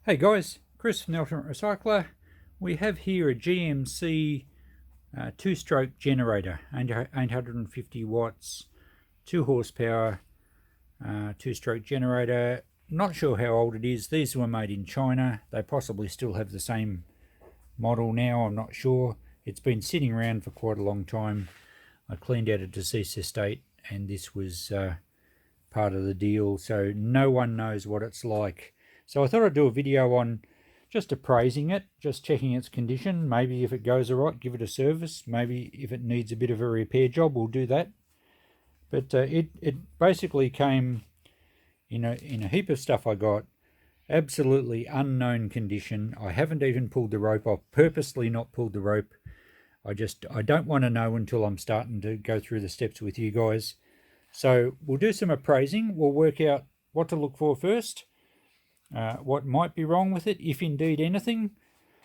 Hey guys, Chris from the Ultimate Recycler. We have here a GMC two-stroke generator, 850 watts, 2 horsepower, two-stroke generator. Not sure how old it is. These were made in China. They possibly still have the same model now, I'm not sure. It's been sitting around for quite a long time. I cleaned out a deceased estate and this was part of the deal, so no one knows what it's like. So I thought I'd do a video on just appraising it, just checking its condition. Maybe if it goes all right, give it a service. Maybe if it needs a bit of a repair job, we'll do that. But it basically came in a heap of stuff I got. Absolutely unknown condition. I haven't even pulled the rope off, purposely not pulled the rope. I don't want to know until I'm starting to go through the steps with you guys. So we'll do some appraising. We'll work out what to look for first. What might be wrong with it, if indeed anything.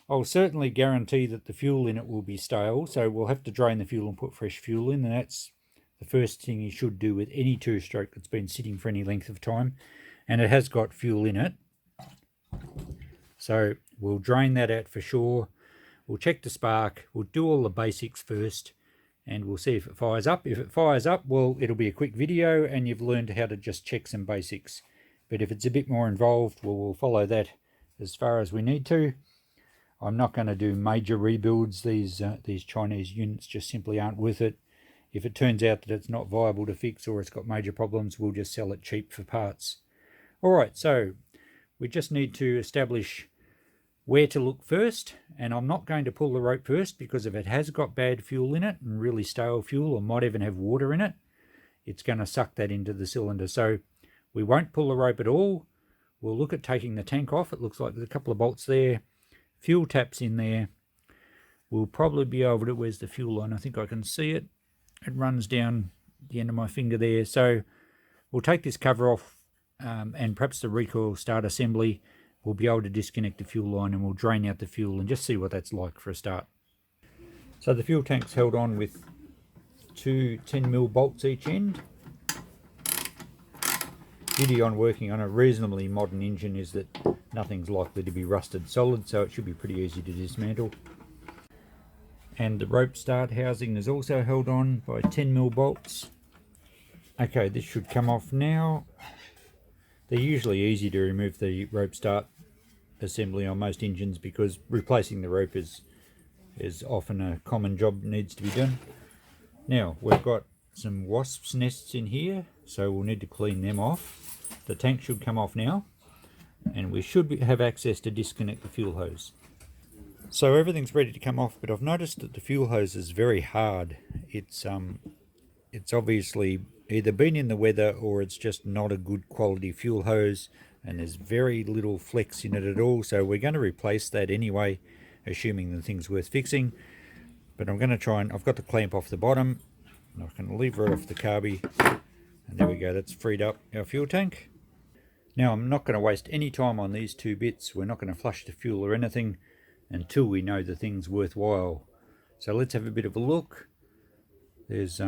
I'll certainly guarantee that the fuel in it will be stale, so we'll have to drain the fuel and put fresh fuel in, and that's the first thing you should do with any two-stroke that's been sitting for any length of time, and it has got fuel in it. So we'll drain that out for sure. We'll check the spark. We'll do all the basics first, and we'll see if it fires up. If it fires up, well, it'll be a quick video, and you've learned how to just check some basics. But if it's a bit more involved, well, we'll follow that as far as we need to. I'm not going to do major rebuilds. These Chinese units just simply aren't worth it. If it turns out that it's not viable to fix or it's got major problems, we'll just sell it cheap for parts. All right, so we just need to establish where to look first. And I'm not going to pull the rope first, because if it has got bad fuel in it and really stale fuel, or might even have water in it, it's going to suck that into the cylinder. So we won't pull the rope at all. We'll look at taking the tank off. It looks like there's a couple of bolts there. Fuel taps in there. We'll probably be able to, where's the fuel line? I think I can see it. It runs down the end of my finger there. So we'll take this cover off, and perhaps the recoil start assembly. We'll be able to disconnect the fuel line and we'll drain out the fuel and just see what that's like for a start. So the fuel tank's held on with two 10mm bolts each end. Beauty on working on a reasonably modern engine is that nothing's likely to be rusted solid, so it should be pretty easy to dismantle. And the rope start housing is also held on by 10mm bolts. Okay, this should come off now. They're usually easy to remove the rope start assembly on most engines, because replacing the rope is often a common job that needs to be done. Now, we've got some wasps' nests in here, so we'll need to clean them off. The tank should come off now, and we should have access to disconnect the fuel hose. So everything's ready to come off, but I've noticed that the fuel hose is very hard. It's obviously either been in the weather or it's just not a good quality fuel hose, and there's very little flex in it at all. So we're going to replace that anyway, assuming the thing's worth fixing. But I'm going to try and, I've got the clamp off the bottom, and I can lever it off the carby, and there we go, that's freed up our fuel tank. Now I'm not going to waste any time on these two bits. We're not going to flush the fuel or anything until we know the thing's worthwhile. So let's have a bit of a look. There's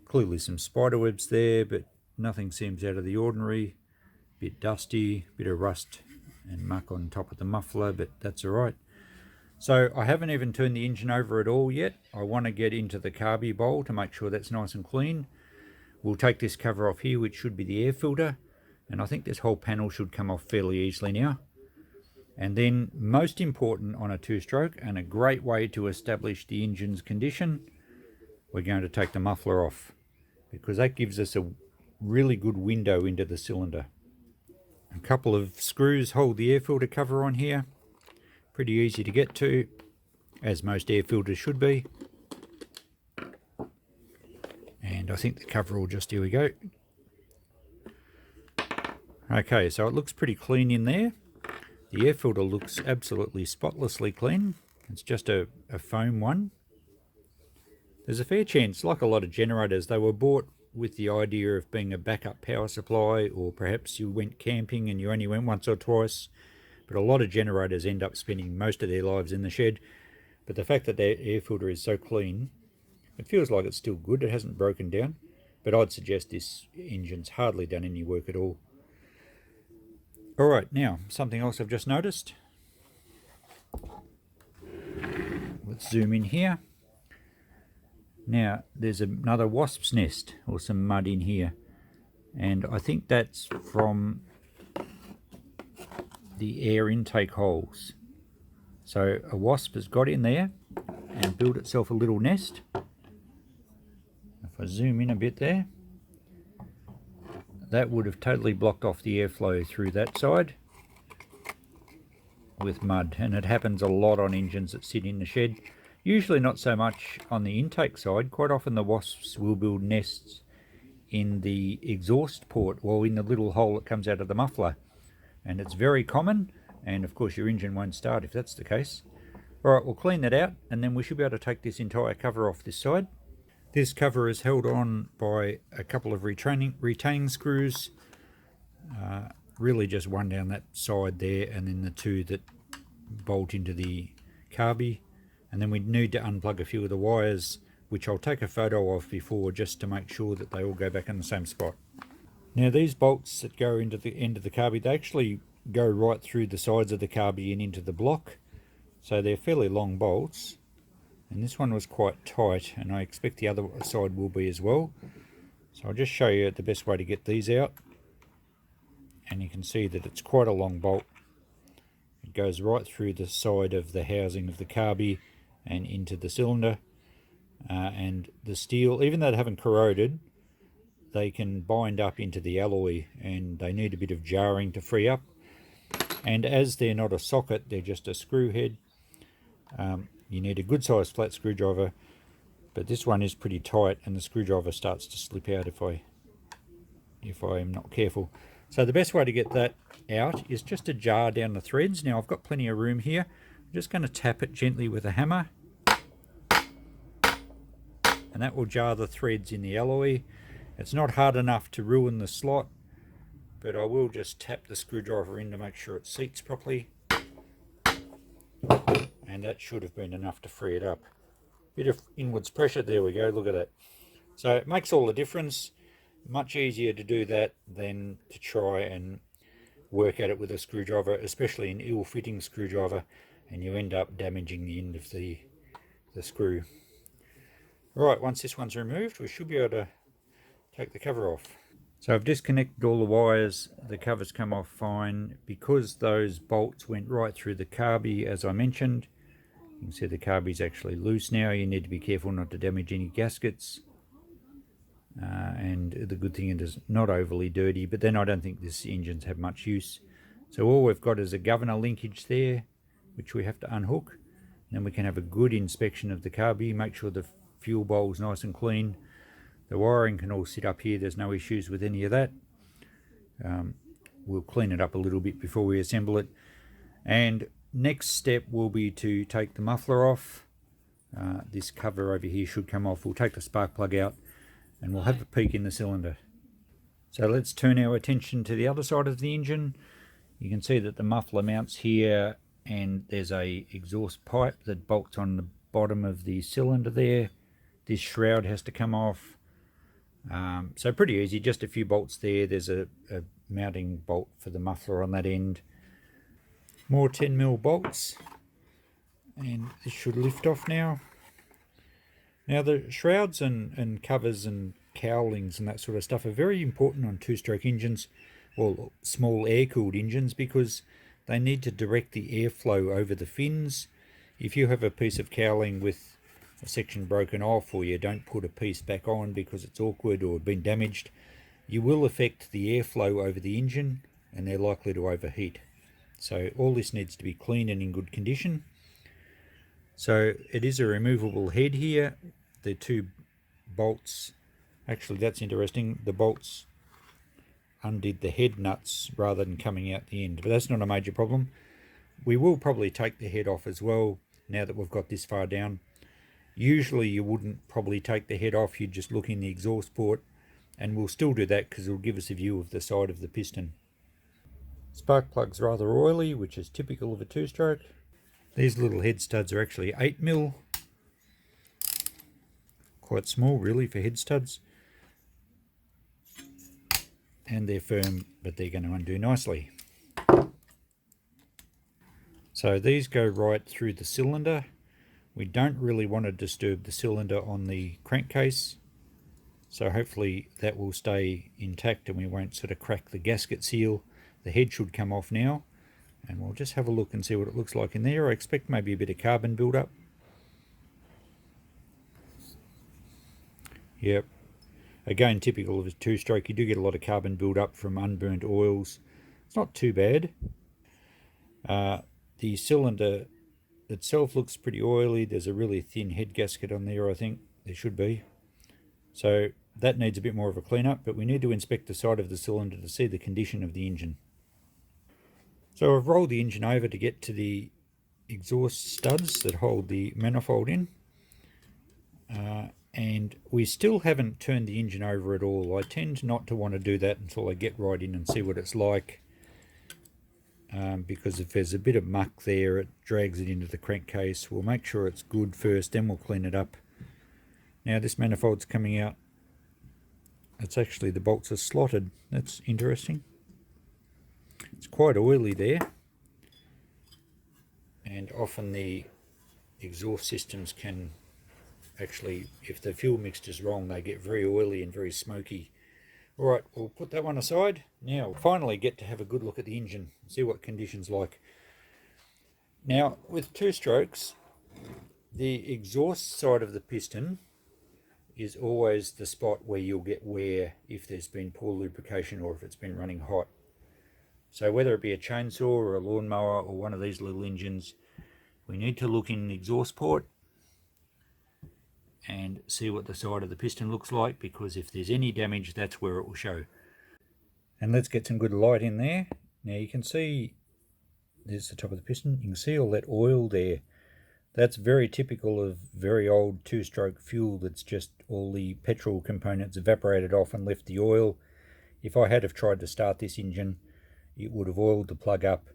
clearly some spider webs there, but nothing seems out of the ordinary. Bit dusty, bit of rust and muck on top of the muffler, but that's alright. So I haven't even turned the engine over at all yet. I want to get into the carby bowl to make sure that's nice and clean. We'll take this cover off here, which should be the air filter, and I think this whole panel should come off fairly easily now. And then, most important on a two-stroke, and a great way to establish the engine's condition, we're going to take the muffler off, because that gives us a really good window into the cylinder. A couple of screws hold the air filter cover on here. Pretty easy to get to, as most air filters should be. And I think the cover will just, here we go. Okay, so it looks pretty clean in there. The air filter looks absolutely spotlessly clean. It's just a foam one. There's a fair chance, like a lot of generators, they were bought with the idea of being a backup power supply, or perhaps you went camping and you only went once or twice. But a lot of generators end up spending most of their lives in the shed. But the fact that their air filter is so clean, it feels like it's still good. It hasn't broken down. But I'd suggest this engine's hardly done any work at all. Alright, now something else I've just noticed. Let's zoom in here. Now there's another wasp's nest or some mud in here, and I think that's from the air intake holes. So a wasp has got in there and built itself a little nest. If I zoom in a bit there, that would have totally blocked off the airflow through that side with mud, and it happens a lot on engines that sit in the shed. Usually not so much on the intake side. Quite often the wasps will build nests in the exhaust port or in the little hole that comes out of the muffler, and it's very common, and of course your engine won't start if that's the case. Alright, we'll clean that out and then we should be able to take this entire cover off this side. This cover is held on by a couple of retaining screws, really just one down that side there and then the two that bolt into the carby. And then we need to unplug a few of the wires, which I'll take a photo of before just to make sure that they all go back in the same spot. Now these bolts that go into the end of the carby, they actually go right through the sides of the carby and into the block. So they're fairly long bolts. And this one was quite tight, and I expect the other side will be as well. So I'll just show you the best way to get these out. And you can see that it's quite a long bolt. It goes right through the side of the housing of the carby and into the cylinder, and the steel, even though they haven't corroded, they can bind up into the alloy and they need a bit of jarring to free up. And as they're not a socket, they're just a screw head, you need a good sized flat screwdriver, but this one is pretty tight and the screwdriver starts to slip out if I am not careful. So the best way to get that out is just to jar down the threads. Now I've got plenty of room here. I'm just going to tap it gently with a hammer, and that will jar the threads in the alloy. It's not hard enough to ruin the slot, but I will just tap the screwdriver in to make sure it seats properly, and that should have been enough to free it up. Bit of inwards pressure, there we go, look at that. So it makes all the difference. Much easier to do that than to try and work at it with a screwdriver, especially an ill-fitting screwdriver, and you end up damaging the end of the screw. Right, once this one's removed, we should be able to take the cover off. So I've disconnected all the wires, the cover's come off fine. Because those bolts went right through the carby, as I mentioned, you can see the carby's actually loose now. You need to be careful not to damage any gaskets. And the good thing is it's not overly dirty, but then I don't think this engines have much use. So all we've got is a governor linkage there, which we have to unhook. And then we can have a good inspection of the carby, make sure the fuel bowl's nice and clean. The wiring can all sit up here, there's no issues with any of that. We'll clean it up a little bit before we assemble it. And next step will be to take the muffler off. This cover over here should come off. We'll take the spark plug out and we'll have a peek in the cylinder. So let's turn our attention to the other side of the engine. You can see that the muffler mounts here, and there's a exhaust pipe that bolts on the bottom of the cylinder there. This shroud has to come off. So pretty easy, just a few bolts there. There's a mounting bolt for the muffler on that end. More 10mm bolts, and this should lift off now. Now the shrouds and covers and cowlings and that sort of stuff are very important on two-stroke engines or small air-cooled engines, because they need to direct the airflow over the fins. If you have a piece of cowling with a section broken off, or you don't put a piece back on because it's awkward or been damaged, you will affect the airflow over the engine and they're likely to overheat. So all this needs to be clean and in good condition. So it is a removable head here. The two bolts, actually that's interesting, the bolts undid the head nuts rather than coming out the end, but that's not a major problem. We will probably take the head off as well now that we've got this far down. Usually you wouldn't probably take the head off, you'd just look in the exhaust port, and we'll still do that because it'll give us a view of the side of the piston. Spark plug's rather oily, which is typical of a two-stroke. These little head studs are actually 8mm. Quite small really for head studs. And they're firm, but they're going to undo nicely. So these go right through the cylinder. We don't really want to disturb the cylinder on the crankcase, so hopefully that will stay intact and we won't sort of crack the gasket seal. The head should come off now, and we'll just have a look and see what it looks like in there. I expect maybe a bit of carbon build-up. Yep. Again, typical of a two-stroke, you do get a lot of carbon build-up from unburnt oils. It's not too bad. The cylinder itself looks pretty oily. There's a really thin head gasket on there, I think. There should be. So that needs a bit more of a clean-up, but we need to inspect the side of the cylinder to see the condition of the engine. So I've rolled the engine over to get to the exhaust studs that hold the manifold in. And we still haven't turned the engine over at all. I tend not to want to do that until I get right in and see what it's like. Because if there's a bit of muck there, it drags it into the crankcase. We'll make sure it's good first, then we'll clean it up. Now this manifold's coming out. It's actually, the bolts are slotted. That's interesting. It's quite oily there. And often the exhaust systems can actually, if the fuel mixture's wrong, they get very oily and very smoky. Alright, we'll put that one aside. Now we'll finally get to have a good look at the engine, see what conditions like. Now with two strokes, the exhaust side of the piston is always the spot where you'll get wear if there's been poor lubrication or if it's been running hot. So whether it be a chainsaw or a lawnmower or one of these little engines, we need to look in the exhaust port and see what the side of the piston looks like, because if there's any damage, that's where it will show. And let's get some good light in there. Now you can see, there's the top of the piston, you can see all that oil there. That's very typical of very old two-stroke fuel that's just all the petrol components evaporated off and left the oil. If I had have tried to start this engine, it would have oiled the plug up,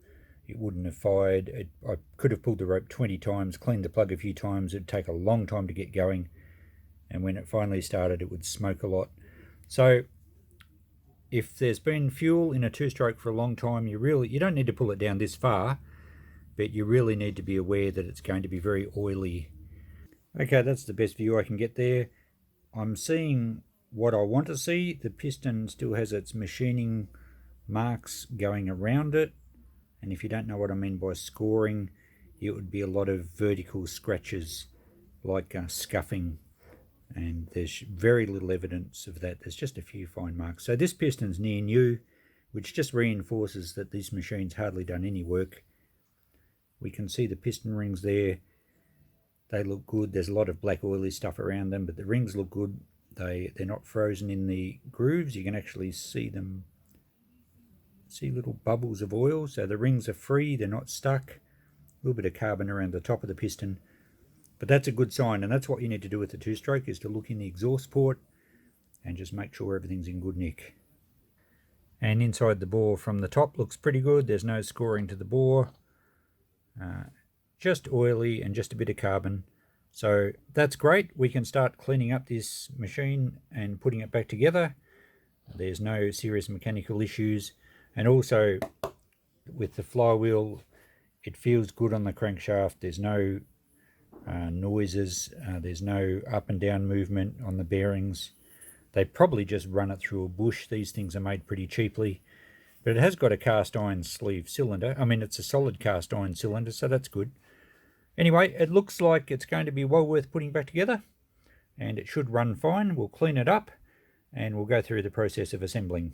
it wouldn't have fired. I could have pulled the rope 20 times, cleaned the plug a few times, it'd take a long time to get going, and when it finally started it would smoke a lot. So if there's been fuel in a two-stroke for a long time, you don't need to pull it down this far, but you really need to be aware that it's going to be very oily. Okay, that's the best view I can get there. I'm seeing what I want to see. The piston still has its machining marks going around it, and if you don't know what I mean by scoring, it would be a lot of vertical scratches like scuffing, and there's very little evidence of that. There's just a few fine marks. So this piston's near new, which just reinforces that this machine's hardly done any work. We can see the piston rings there. They look good. There's a lot of black oily stuff around them, but the rings look good. They're not frozen in the grooves. You can actually see them, see little bubbles of oil. So the rings are free, they're not stuck. A little bit of carbon around the top of the piston. But that's a good sign, and that's what you need to do with the two-stroke, is to look in the exhaust port and just make sure everything's in good nick. And inside the bore from the top looks pretty good. There's no scoring to the bore. Just oily and just a bit of carbon. So that's great. We can start cleaning up this machine and putting it back together. There's no serious mechanical issues. And also with the flywheel, it feels good on the crankshaft. There's no noises. There's no up and down movement on the bearings. They probably just run it through a bush. These things are made pretty cheaply. But it has got a cast iron sleeve cylinder. I mean, it's a solid cast iron cylinder, so that's good. Anyway, it looks like it's going to be well worth putting back together, and it should run fine. We'll clean it up and we'll go through the process of assembling.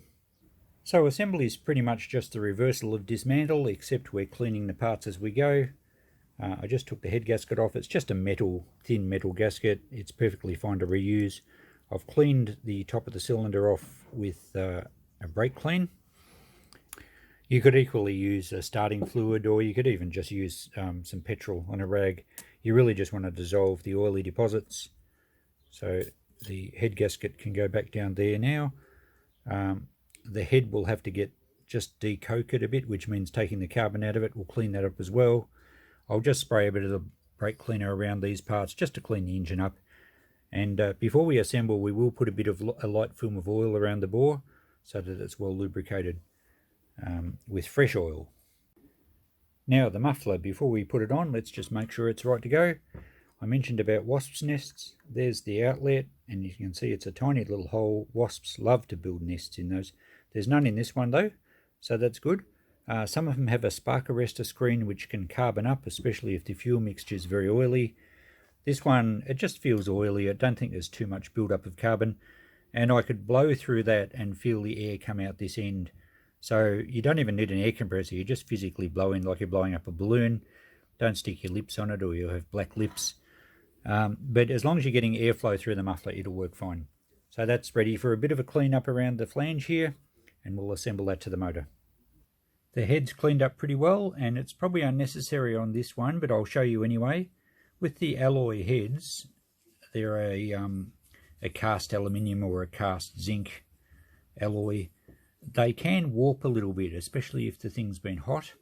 So assembly is pretty much just the reversal of dismantle, except we're cleaning the parts as we go. I just took the head gasket off. It's just a thin metal gasket. It's perfectly fine to reuse. I've cleaned the top of the cylinder off with a brake clean. You could equally use a starting fluid, or you could even just use some petrol on a rag. You really just want to dissolve the oily deposits. So the head gasket can go back down there now. The head will have to get just decoke it a bit, which means taking the carbon out of it. We'll clean that up as well. I'll just spray a bit of the brake cleaner around these parts just to clean the engine up. And before we assemble, we will put a bit of a light film of oil around the bore so that it's well lubricated with fresh oil. Now the muffler, before we put it on, let's just make sure it's right to go. I mentioned about wasps' nests. There's the outlet, and you can see it's a tiny little hole. Wasps love to build nests in those. There's none in this one though, so that's good. Some of them have a spark arrestor screen which can carbon up, especially if the fuel mixture is very oily. This one, it just feels oily. I don't think there's too much build-up of carbon, and I could blow through that and feel the air come out this end. So you don't even need an air compressor. You just physically blow in like you're blowing up a balloon. Don't stick your lips on it or you'll have black lips. But as long as you're getting airflow through the muffler, it'll work fine. So that's ready for a bit of a clean up around the flange here, and we'll assemble that to the motor. The head's cleaned up pretty well, and it's probably unnecessary on this one, but I'll show you anyway. With the alloy heads, they're a cast aluminium or a cast zinc alloy. They can warp a little bit, especially if the thing's been hot,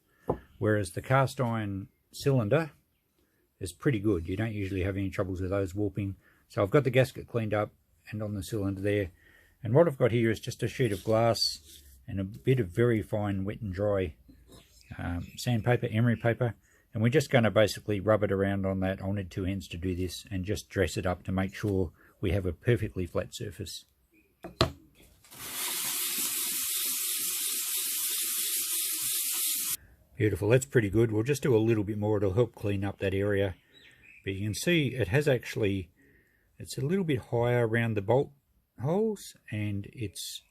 whereas the cast iron cylinder is pretty good. You don't usually have any troubles with those warping. So I've got the gasket cleaned up and on the cylinder there, and what I've got here is just a sheet of glass and a bit of very fine wet and dry sandpaper, emery paper, and we're just going to basically rub it around on that. I'll need two hands to do this, and just dress it up to make sure we have a perfectly flat surface. Beautiful, that's pretty good. We'll just do a little bit more, it'll help clean up that area. But you can see it has actually, it's a little bit higher around the bolt holes, and it's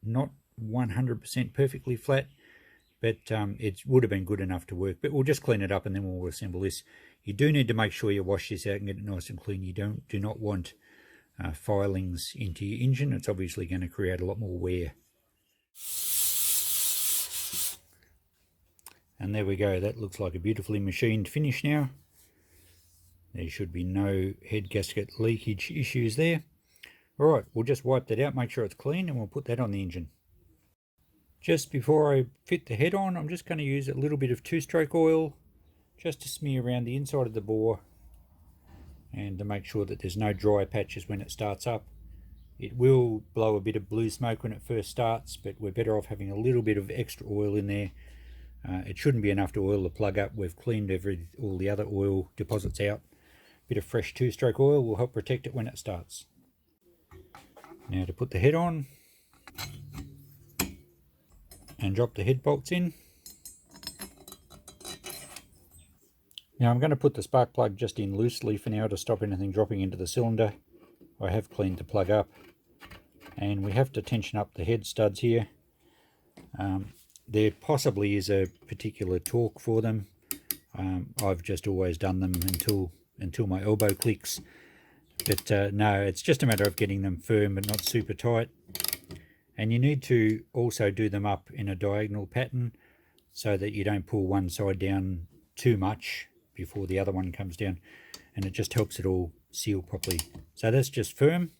not 100% perfectly flat, but it would have been good enough to work. But we'll just clean it up and then we'll assemble this. You do need to make sure you wash this out and get it nice and clean. You do not want filings into your engine. It's obviously going to create a lot more wear. And there we go, that looks like a beautifully machined finish now. There should be no head gasket leakage issues there. Alright, we'll just wipe that out, make sure it's clean, and we'll put that on the engine. Just before I fit the head on, I'm just going to use a little bit of two-stroke oil just to smear around the inside of the bore and to make sure that there's no dry patches when it starts up. It will blow a bit of blue smoke when it first starts, but we're better off having a little bit of extra oil in there. It shouldn't be enough to oil the plug up. We've cleaned all the other oil deposits out. A bit of fresh two-stroke oil will help protect it when it starts. Now to put the head on and drop the head bolts in. Now I'm going to put the spark plug just in loosely for now to stop anything dropping into the cylinder. I have cleaned the plug up, and we have to tension up the head studs here. There possibly is a particular torque for them. I've just always done them until my elbow clicks. But no, it's just a matter of getting them firm but not super tight. And you need to also do them up in a diagonal pattern so that you don't pull one side down too much before the other one comes down, and it just helps it all seal properly. So that's just firm.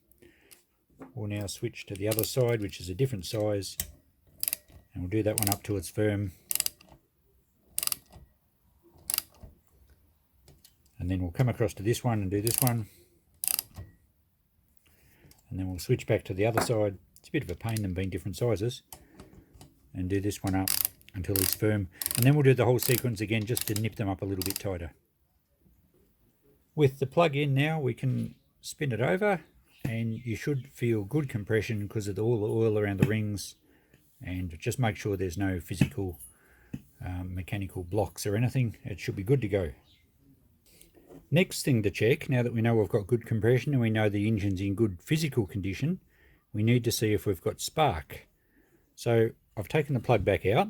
We'll now switch to the other side, which is a different size, and we'll do that one up till it's firm. And then we'll come across to this one and do this one. And then we'll switch back to the other side. It's a bit of a pain them being different sizes. And do this one up until it's firm. And then we'll do the whole sequence again just to nip them up a little bit tighter. With the plug in now, we can spin it over, and you should feel good compression because of all the oil around the rings. And just make sure there's no physical mechanical blocks or anything. It should be good to go. Next thing to check, now that we know we've got good compression and we know the engine's in good physical condition, we need to see if we've got spark. So I've taken the plug back out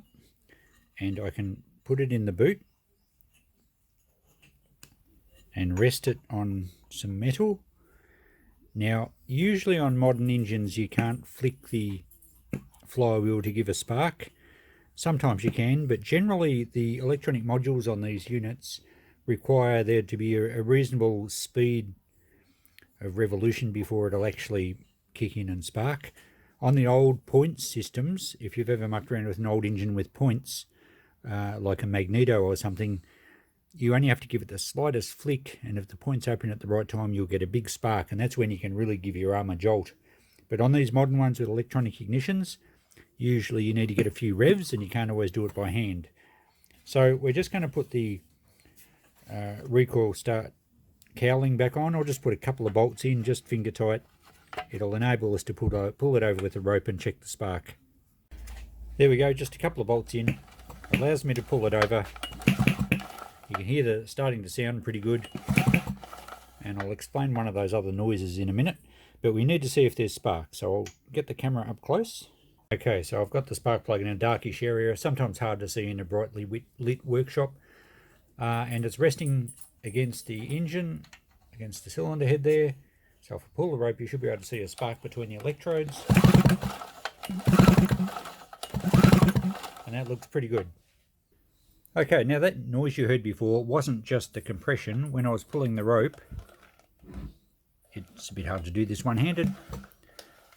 and I can put it in the boot and rest it on some metal. Now usually on modern engines you can't flick the flywheel to give a spark. Sometimes you can, but generally the electronic modules on these units require there to be a reasonable speed of revolution before it'll actually kick in and spark. On the old points systems, if you've ever mucked around with an old engine with points, like a magneto or something, you only have to give it the slightest flick, and if the points open at the right time, you'll get a big spark, and that's when you can really give your arm a jolt. But on these modern ones with electronic ignitions, usually you need to get a few revs, and you can't always do it by hand. So we're just going to put the recoil start cowling back on. I'll just put a couple of bolts in, just finger tight. It'll enable us to pull it over with a rope and check the spark. There we go, just a couple of bolts in. Allows me to pull it over. You can hear that starting to sound pretty good. And I'll explain one of those other noises in a minute. But we need to see if there's spark. So I'll get the camera up close. Okay, so I've got the spark plug in a darkish area, sometimes hard to see in a brightly lit workshop. And it's resting against the engine, against the cylinder head there. So if I pull the rope, you should be able to see a spark between the electrodes. And that looks pretty good. Okay, now that noise you heard before wasn't just the compression. When I was pulling the rope, it's a bit hard to do this one-handed,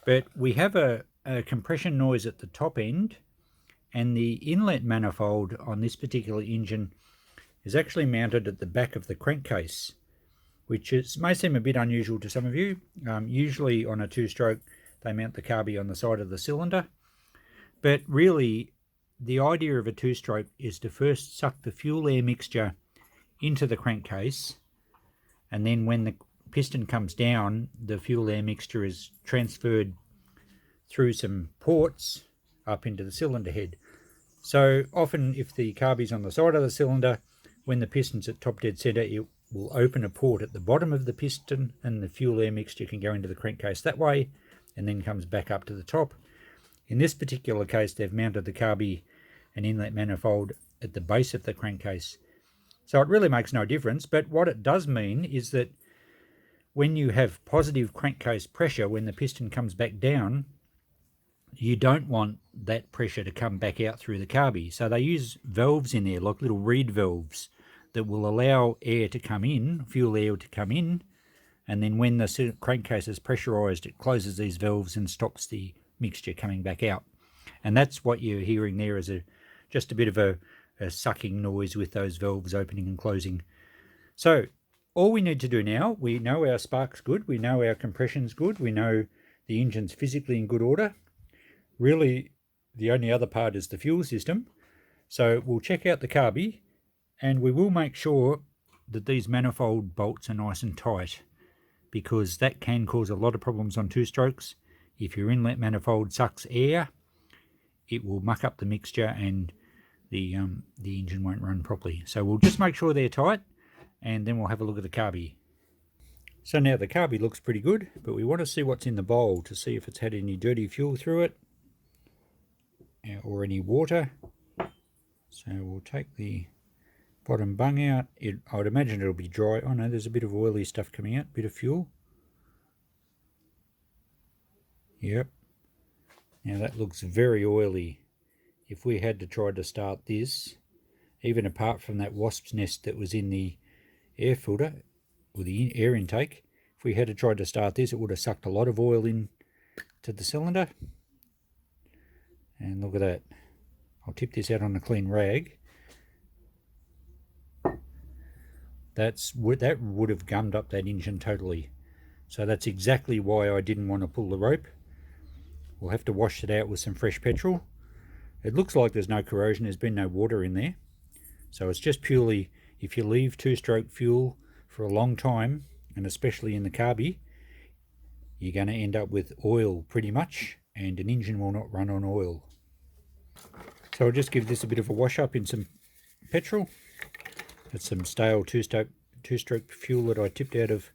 but we have a compression noise at the top end, and the inlet manifold on this particular engine is actually mounted at the back of the crankcase, which may seem a bit unusual to some of you. Usually on a two-stroke they mount the carby on the side of the cylinder, but really the idea of a two-stroke is to first suck the fuel air mixture into the crankcase, and then when the piston comes down, the fuel air mixture is transferred through some ports up into the cylinder head. So often if the carby's on the side of the cylinder, when the piston's at top dead center, it will open a port at the bottom of the piston and the fuel air mixture can go into the crankcase that way and then comes back up to the top. In this particular case, they've mounted the carby and inlet manifold at the base of the crankcase. So it really makes no difference, but what it does mean is that when you have positive crankcase pressure, when the piston comes back down, you don't want that pressure to come back out through the carby. So they use valves in there, like little reed valves, that will allow air to come in, fuel air to come in, and then when the crankcase is pressurized, it closes these valves and stops the mixture coming back out. And that's what you're hearing there, is just a bit of a sucking noise with those valves opening and closing. So all we need to do now, we know our spark's good, we know our compression's good, we know the engine's physically in good order. Really, the only other part is the fuel system. So we'll check out the carby, and we will make sure that these manifold bolts are nice and tight, because that can cause a lot of problems on two-strokes. If your inlet manifold sucks air, it will muck up the mixture and the engine won't run properly. So we'll just make sure they're tight, and then we'll have a look at the carby. So now the carby looks pretty good, but we want to see what's in the bowl to see if it's had any dirty fuel through it or any water. So we'll take the bottom bung out. I would imagine it'll be dry. Oh no, there's a bit of oily stuff coming out, bit of fuel. Yep. Now that looks very oily. If we had to try to start this, even apart from that wasp's nest that was in the air filter, or the air intake, if we had to try to start this, it would have sucked a lot of oil in to the cylinder. And look at that. I'll tip this out on a clean rag. That would have gummed up that engine totally. So that's exactly why I didn't want to pull the rope. We'll have to wash it out with some fresh petrol. It looks like there's no corrosion, there's been no water in there. So it's just purely, if you leave two-stroke fuel for a long time, and especially in the carby, you're going to end up with oil pretty much, and an engine will not run on oil. So I'll just give this a bit of a wash up in some petrol. It's some stale two-stroke fuel that I tipped out of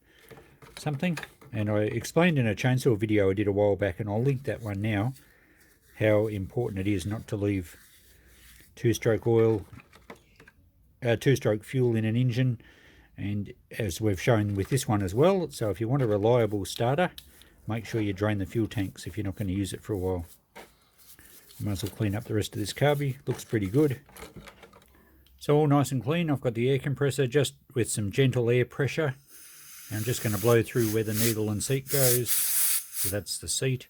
something. And I explained in a chainsaw video I did a while back, and I'll link that one now, how important it is not to leave two-stroke fuel in an engine, and as we've shown with this one as well. So if you want a reliable starter, make sure you drain the fuel tanks if you're not going to use it for a while. Might as well clean up the rest of this carby. Looks pretty good. So all nice and clean. I've got the air compressor just with some gentle air pressure. And I'm just going to blow through where the needle and seat goes. So that's the seat.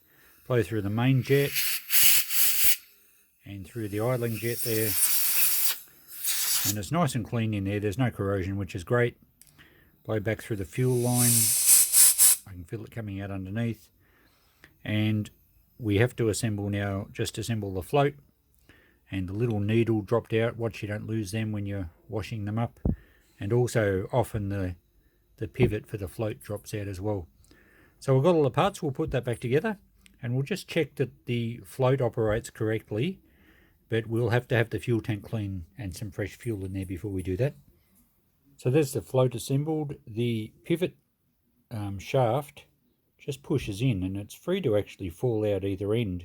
Blow through the main jet and through the idling jet there. And it's nice and clean in there. There's no corrosion, which is great. Blow back through the fuel line. I can feel it coming out underneath. And we have to assemble now, just assemble the float. and the little needle dropped out. Watch you don't lose them when you're washing them up. And also often the pivot for the float drops out as well. So we've got all the parts. We'll put that back together and we'll just check that the float operates correctly, but we'll have to have the fuel tank clean and some fresh fuel in there before we do that. So there's the float assembled. The pivot shaft just pushes in and it's free to actually fall out either end,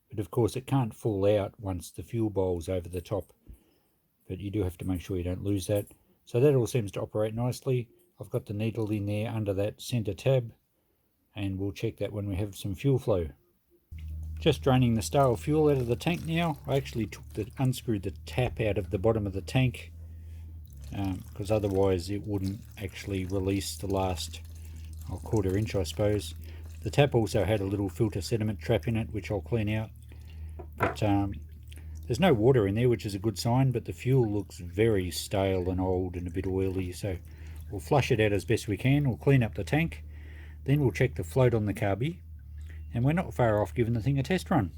but of course it can't fall out once the fuel bowl's over the top, but you do have to make sure you don't lose that. So that all seems to operate nicely. I've got the needle in there under that center tab, and we'll check that when we have some fuel flow. Just draining the stale fuel out of the tank now. I actually unscrewed the tap out of the bottom of the tank because otherwise it wouldn't actually release the last quarter inch, I suppose. The tap also had a little filter sediment trap in it, which I'll clean out. But there's no water in there, which is a good sign, but the fuel looks very stale and old and a bit oily, so we'll flush it out as best we can. We'll clean up the tank, then we'll check the float on the carby, and we're not far off giving the thing a test run.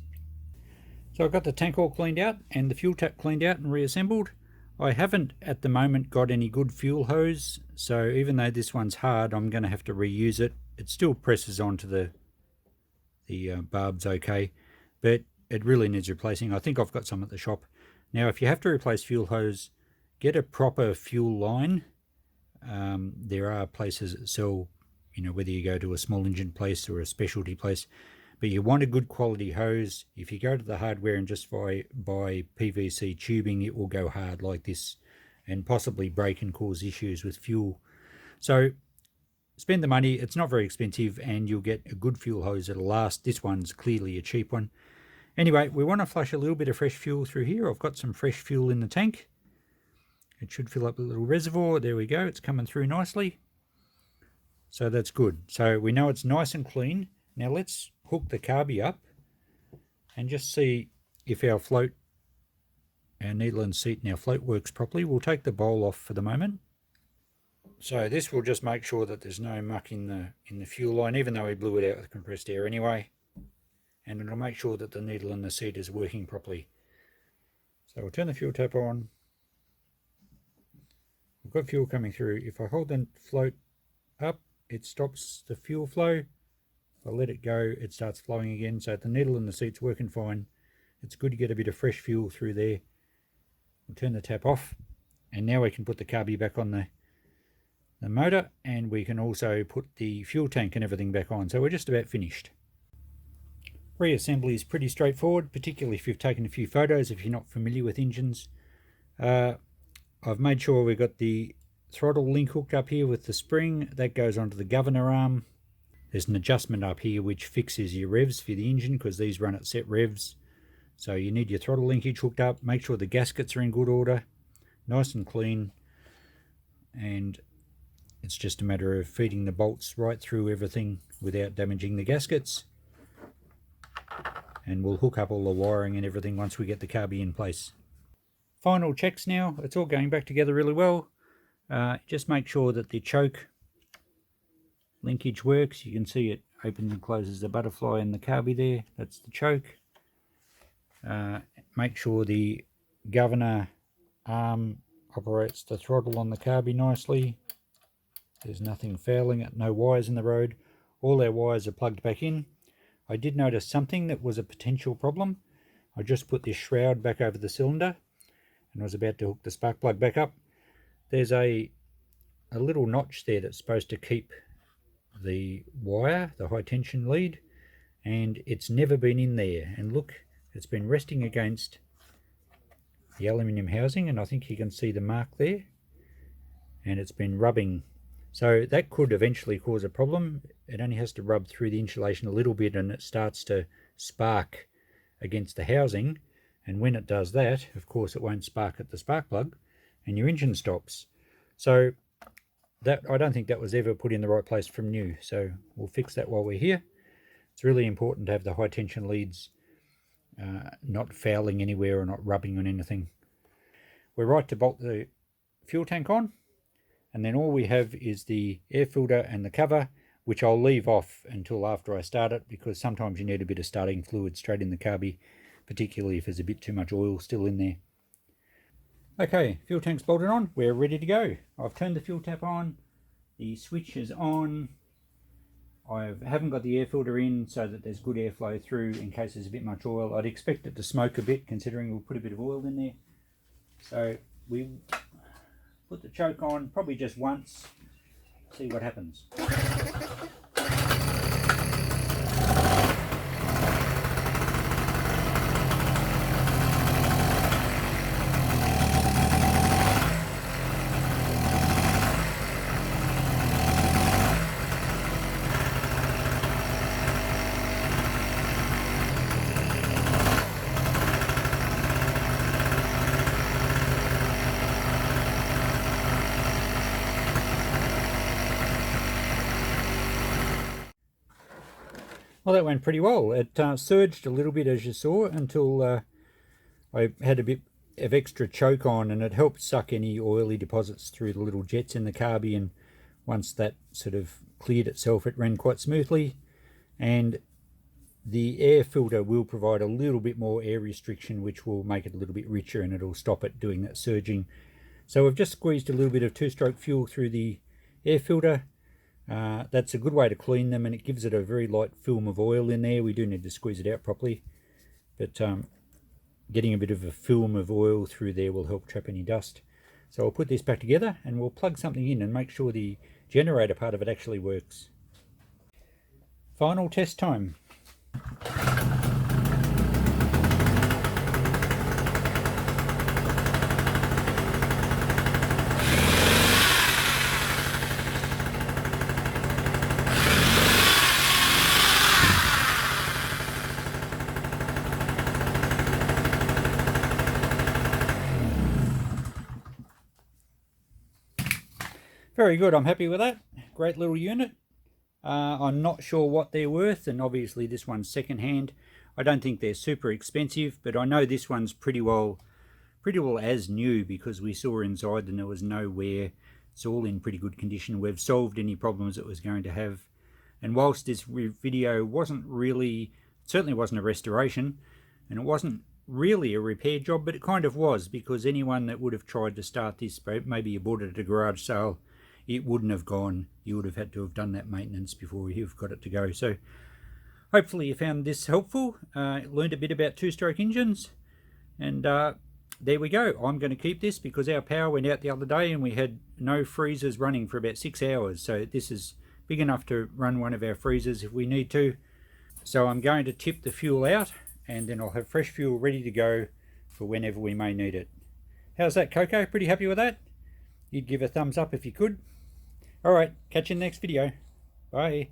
So I've got the tank all cleaned out and the fuel tap cleaned out and reassembled. I haven't at the moment got any good fuel hose, so even though this one's hard, I'm going to have to reuse it. It still presses onto the barbs okay, but it really needs replacing. I think I've got some at the shop. Now if you have to replace fuel hose, get a proper fuel line. There are places that sell, whether you go to a small engine place or a specialty place, but you want a good quality hose. If you go to the hardware and just buy PVC tubing, it will go hard like this and possibly break and cause issues with fuel. So spend the money. It's not very expensive and you'll get a good fuel hose that'll last. This one's clearly a cheap one. Anyway, we want to flush a little bit of fresh fuel through here. I've got some fresh fuel in the tank. It should fill up a little reservoir. There we go. It's coming through nicely. So that's good. So we know it's nice and clean. Now let's hook the carby up and just see if our float, our needle and seat and our float works properly. We'll take the bowl off for the moment. So this will just make sure that there's no muck in the fuel line, even though we blew it out with compressed air anyway. And it'll make sure that the needle and the seat is working properly. So we'll turn the fuel tap on. We've got fuel coming through. If I hold the float up, it stops the fuel flow. If I let it go, it starts flowing again. So the needle and the seat's working fine. It's good to get a bit of fresh fuel through there. We'll turn the tap off, and now we can put the carby back on the motor, and we can also put the fuel tank and everything back on. So we're just about finished. Reassembly is pretty straightforward, particularly if you've taken a few photos, if you're not familiar with engines. I've made sure we've got the throttle link hooked up here with the spring. That goes onto the governor arm. There's an adjustment up here which fixes your revs for the engine, because these run at set revs. So you need your throttle linkage hooked up. Make sure the gaskets are in good order, nice and clean. And it's just a matter of feeding the bolts right through everything without damaging the gaskets. And we'll hook up all the wiring and everything once we get the carby in place. Final checks now. It's all going back together really well. Just make sure that the choke linkage works. You can see it opens and closes the butterfly in the carby there. That's the choke. Make sure the governor arm operates the throttle on the carby nicely. There's nothing fouling it, no wires in the road. All our wires are plugged back in. I did notice something that was a potential problem. I just put this shroud back over the cylinder and I was about to hook the spark plug back up. There's a little notch there that's supposed to keep the wire, the high tension lead, and it's never been in there. And look, it's been resting against the aluminium housing, and I think you can see the mark there, and it's been rubbing. So that could eventually cause a problem. It only has to rub through the insulation a little bit and it starts to spark against the housing, and when it does that, of course it won't spark at the spark plug and your engine stops. So that, I don't think that was ever put in the right place from new, so we'll fix that while we're here. It's really important to have the high tension leads not fouling anywhere or not rubbing on anything. We're right to bolt the fuel tank on, and then all we have is the air filter and the cover, which I'll leave off until after I start it, because sometimes you need a bit of starting fluid straight in the carby. particularly if there's a bit too much oil still in there. Okay, fuel tank's bolted on, we're ready to go. I've turned the fuel tap on, the switch is on. I haven't got the air filter in so that there's good airflow through in case there's a bit much oil. I'd expect it to smoke a bit considering we'll put a bit of oil in there. So we put the choke on probably just once, see what happens. Well, that went pretty well. It surged a little bit, as you saw, until I had a bit of extra choke on, and it helped suck any oily deposits through the little jets in the carby, and once that sort of cleared itself, it ran quite smoothly. And the air filter will provide a little bit more air restriction, which will make it a little bit richer, and it'll stop it doing that surging. So we've just squeezed a little bit of two-stroke fuel through the air filter. That's a good way to clean them, and it gives it a very light film of oil in there. We do need to squeeze it out properly, but getting a bit of a film of oil through there will help trap any dust. So I'll put this back together and we'll plug something in and make sure the generator part of it actually works. Final test time. Very good, I'm happy with that. Great little unit. I'm not sure what they're worth, and obviously this one's second hand. I don't think they're super expensive, but I know this one's pretty well as new, because we saw inside and there was no wear. It's all in pretty good condition. We've solved any problems it was going to have. And whilst this video certainly wasn't a restoration, and it wasn't really a repair job, but it kind of was, because anyone that would have tried to start this, maybe you bought it at a garage sale, it wouldn't have gone. You would have had to have done that maintenance before you've got it to go. So hopefully you found this helpful, learned a bit about two-stroke engines, and there we go. I'm going to keep this because our power went out the other day and we had no freezers running for about 6 hours. So this is big enough to run one of our freezers if we need to. So I'm going to tip the fuel out, and then I'll have fresh fuel ready to go for whenever we may need it. How's that, Coco? Pretty happy with that? You'd give a thumbs up if you could. Alright, catch you in the next video. Bye.